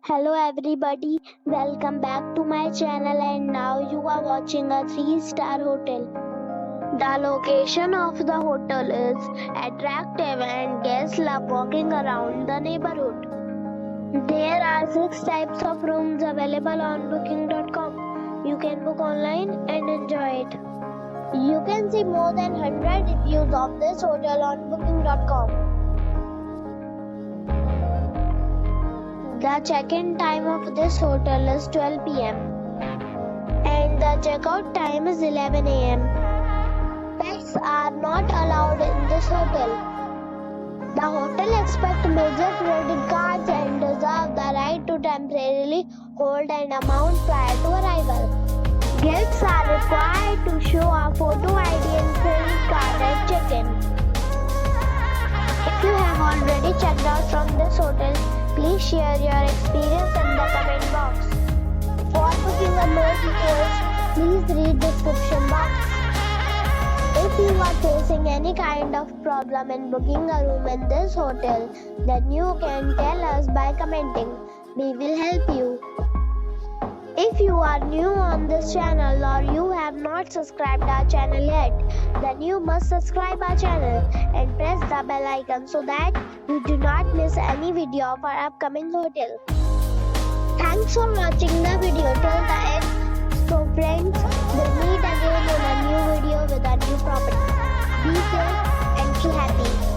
Hello everybody, welcome back to my channel and now you are watching a 3-star hotel. The location of the hotel is attractive and guests love walking around the neighborhood. There are 6 types of rooms available on booking.com. You can book online and enjoy it. You can see more than 100 reviews of this hotel on booking.com. The check-in time of this hotel is 12 p.m. and the check-out time is 11 a.m. Pets are not allowed in this hotel. The hotel accepts major credit cards and reserves the right to temporarily hold an amount prior to arrival. Guests are required to show a photo ID and credit card at check-in. If you have already checked out from this hotel, please share your experience in the comment box. For booking or more details, please read description box. If you are facing any kind of problem in booking a room in this hotel, then you can tell us by commenting. We will help you. If you are new on this channel or you have not subscribed our channel yet, then you must subscribe our channel and press the bell icon so that you do not miss any video of our upcoming hotel. Thanks for watching the video till the end. So friends, we'll meet again in a new video with a new property. Be safe and be happy.